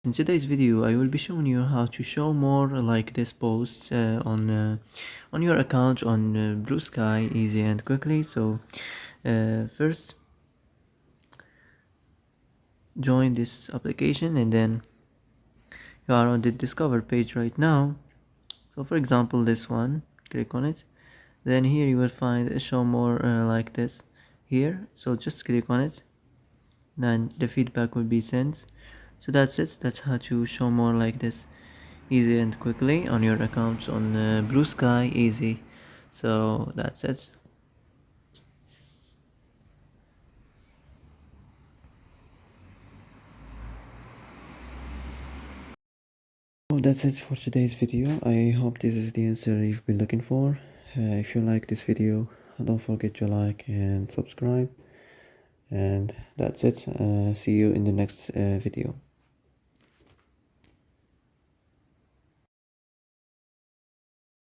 In today's video, I will be showing you how to show more like this posts on your account on Bluesky easy and quickly. So first join this application and then you are on the discover page right now. So for example this one, click on it, then here you will find show more like this here, so just click on it, then the feedback will be sent. So that's it, that's how to show more like this easy and quickly on your account on Bluesky easy. So that's it. Well, that's it for today's video. I hope this is the answer you've been looking for. If you like this video, don't forget to like and subscribe. And that's it. See you in the next video.